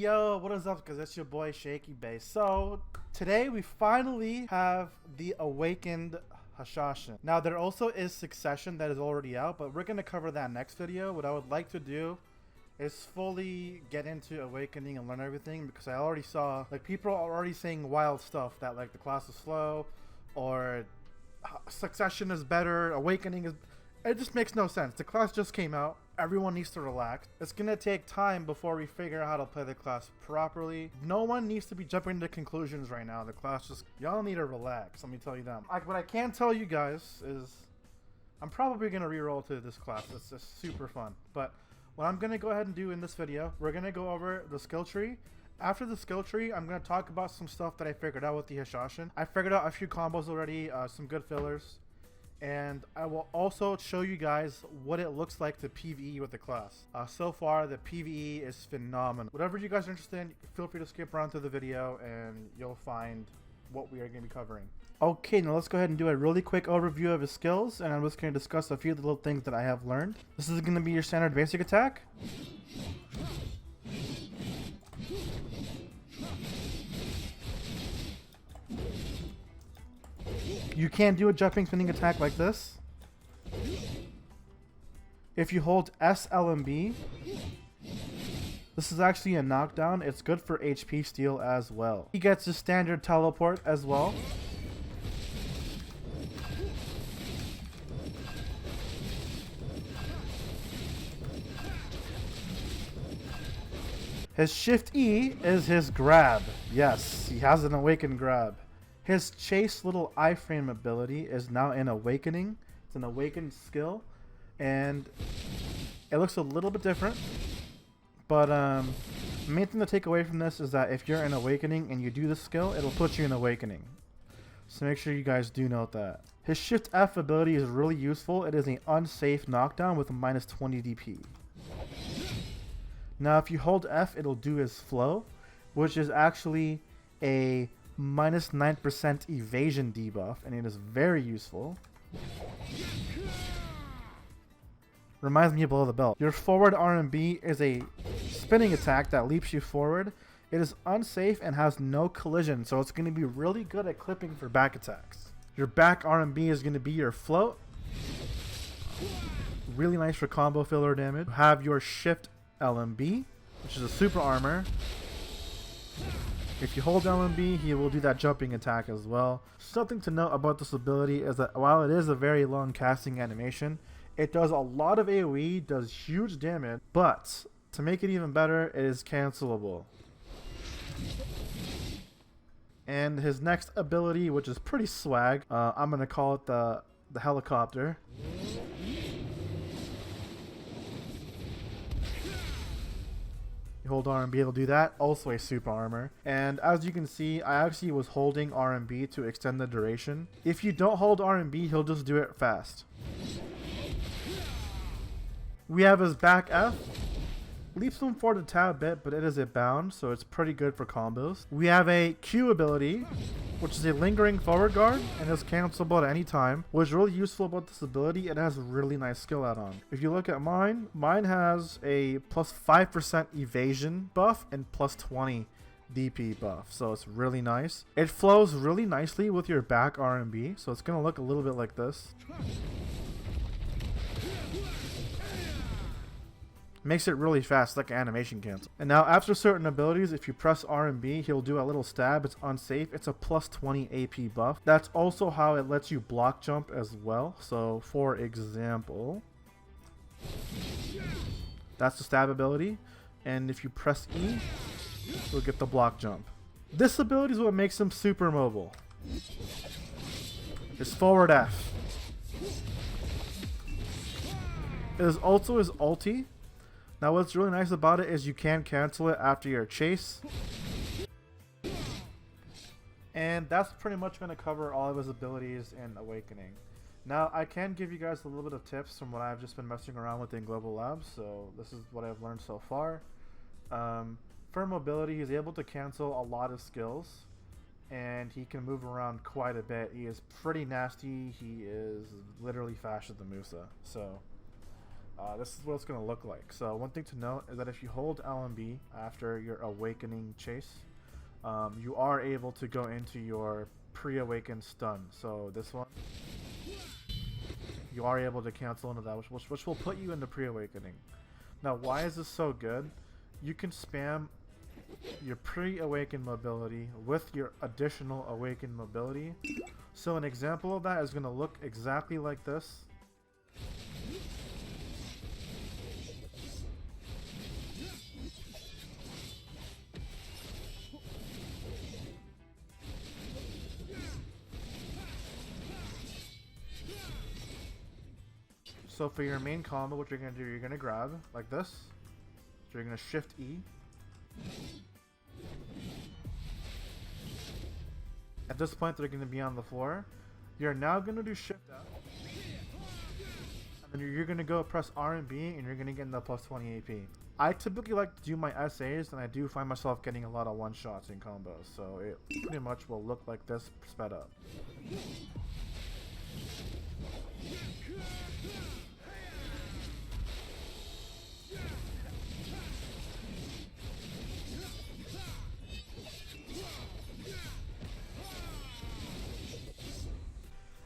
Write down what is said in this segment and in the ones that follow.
Yo, what is up, guys? It's your boy ShakyBay. So today we finally have the Awakened Hashashin. Now there also is Succession that is already out, but we're going to cover that next video. What I would like to do is fully get into Awakening and learn everything, because I already saw like people are already saying wild stuff that like the class is slow or Succession is better, Awakening is... It just makes no sense. The class just came out. Everyone needs to relax. It's gonna take time before we figure out how to play the class properly. No one needs to be jumping to conclusions right now. The class just... Y'all need to relax. Let me tell you that. What I can tell you guys is I'm probably gonna reroll to this class. It's just super fun. But what I'm gonna go ahead and do in this video, we're gonna go over the skill tree. After the skill tree, I'm gonna talk about some stuff that I figured out with the Hashashin. I figured out a few combos already, some good fillers. And I will also show you guys what it looks like to PvE with the class. So far, the PvE is phenomenal. Whatever you guys are interested in, feel free to skip around through the video and you'll find what we are going to be covering. Okay, now let's go ahead and do a really quick overview of his skills, and I'm just going to discuss a few of the little things that I have learned. This is going to be your standard basic attack. You can do a jumping spinning attack like this. If you hold S, L, and B, this is actually a knockdown. It's good for HP steal as well. He gets his standard teleport as well. His Shift E is his grab. Yes, he has an awakened grab. His chase little iframe ability is now in Awakening. It's an awakened skill, and it looks a little bit different. But the main thing to take away from this is that if you're in Awakening and you do this skill, it'll put you in Awakening. So make sure you guys do note that. His Shift F ability is really useful. It is an unsafe knockdown with a minus 20 DP. Now if you hold F, it'll do his flow, which is actually a minus 9% evasion debuff, and it is very useful. Reminds me of below the belt. Your forward R&B is a spinning attack that leaps you forward. It is unsafe and has no collision, so it's going to be really good at clipping for back attacks. Your back R&B is going to be your float. Really nice for combo filler damage. You have your Shift LMB, which is a super armor. If you hold LMB, he will do that jumping attack as well. Something to note about this ability is that while it is a very long casting animation, it does a lot of AoE, does huge damage, but to make it even better, it is cancelable. And his next ability, which is pretty swag, I'm going to call it the helicopter. You hold R&B, it'll do that. Also a super armor. And as you can see, I actually was holding R&B to extend the duration. If you don't hold R&B, he'll just do it fast. We have his back F. Leaps him forward a tad bit, but it is a bound, so it's pretty good for combos. We have a Q ability, which is a lingering forward guard, and is cancelable at any time. What's really useful about this ability, it has a really nice skill add-on. If you look at mine has a plus 5% evasion buff and plus 20 DP buff, so it's really nice. It flows really nicely with your back R&B, so it's going to look a little bit like this. Makes it really fast, like animation cancel. And now after certain abilities, if you press R and B, he'll do a little stab. It's unsafe. It's a plus 20 AP buff. That's also how it lets you block jump as well. So for example, that's the stab ability. And if you press E, you'll get the block jump. This ability is what makes him super mobile. His forward F. It is also his ulti. Now what's really nice about it is you can cancel it after your chase. And that's pretty much going to cover all of his abilities in Awakening. Now I can give you guys a little bit of tips from what I've just been messing around with in Global Labs. So this is what I've learned so far. For mobility, he's able to cancel a lot of skills. And he can move around quite a bit. He is pretty nasty. He is literally faster than Musa. So this is what it's going to look like. So one thing to note is that if you hold LMB after your awakening chase, you are able to go into your pre-awakened stun. So this one, you are able to cancel into that, which will put you into pre-awakening. Now, why is this so good? You can spam your pre-awakened mobility with your additional awakened mobility. So an example of that is going to look exactly like this. So for your main combo, what you're going to do, you're going to grab like this. So you're going to shift E. At this point, they're going to be on the floor. You're now going to do shift F. And then you're going to go press R and B, and you're going to get in the plus 20 AP. I typically like to do my SAs, and I do find myself getting a lot of one-shots in combos. So it pretty much will look like this sped up.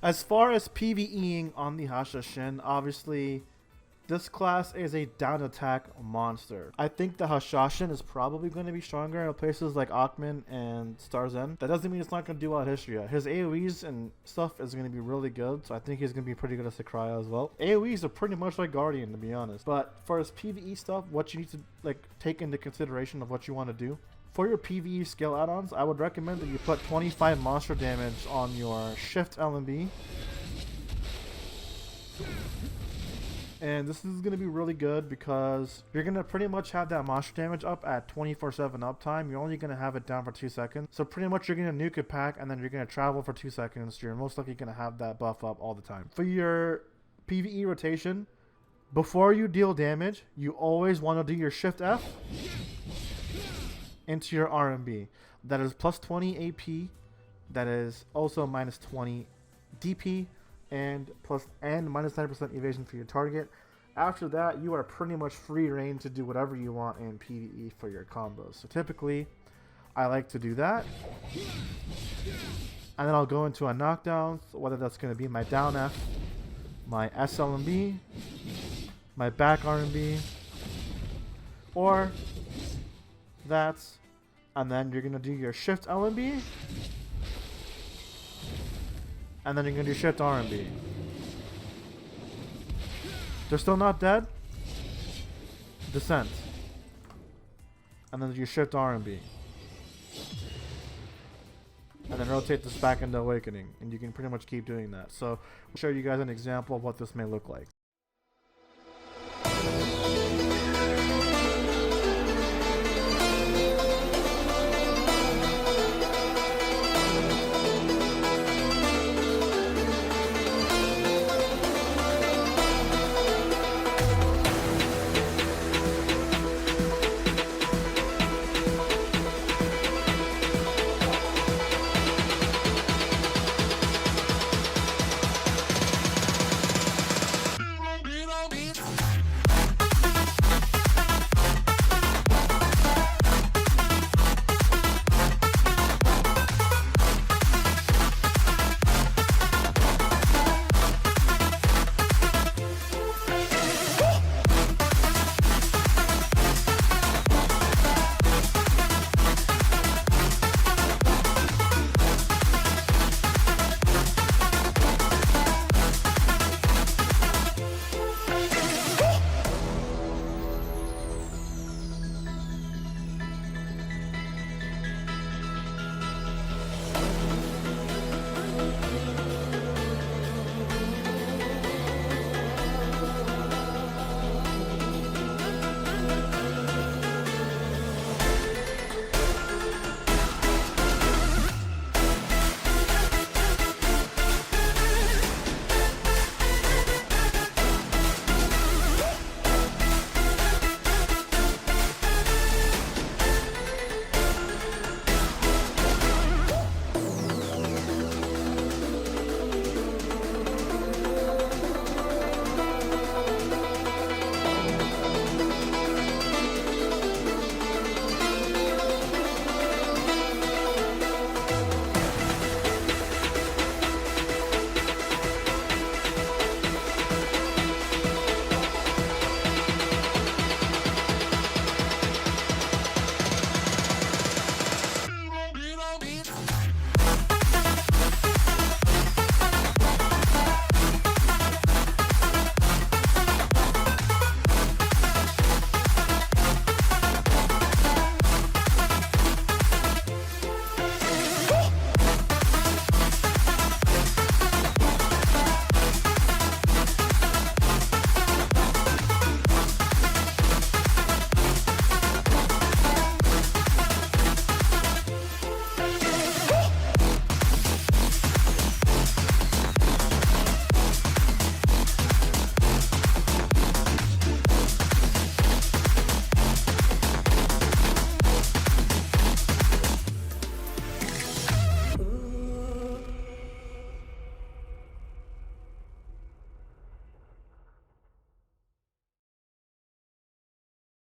As far as PvEing on the Hashashin, obviously this class is a down attack monster. I think the Hashashin is probably going to be stronger in places like Akhman and Starzen. That doesn't mean it's not going to do well at Histria. His AoEs and stuff is going to be really good, so I think he's going to be pretty good at Sakraya as well. AoEs are pretty much like Guardian, to be honest. But for his PvE stuff, what you need to take into consideration of what you want to do. For your PvE skill add-ons, I would recommend that you put 25 monster damage on your Shift LMB. And this is going to be really good because you're going to pretty much have that monster damage up at 24/7 uptime. You're only going to have it down for 2 seconds. So pretty much you're going to nuke a pack and then you're going to travel for 2 seconds. You're most likely going to have that buff up all the time. For your PvE rotation, before you deal damage, you always want to do your Shift F into your RMB. That is plus 20 AP. That is also minus 20 DP and minus 10% evasion for your target. After that, you are pretty much free reign to do whatever you want in PvE for your combos. So typically, I like to do that. And then I'll go into a knockdown, so whether that's going to be my down F, my SLMB, my back RMB, or that's, and then you're gonna do your shift LMB, and then you're gonna do shift RMB. They're still not dead. Descent, and then you shift RMB, and then rotate this back into awakening, and you can pretty much keep doing that. So I'll show you guys an example of what this may look like.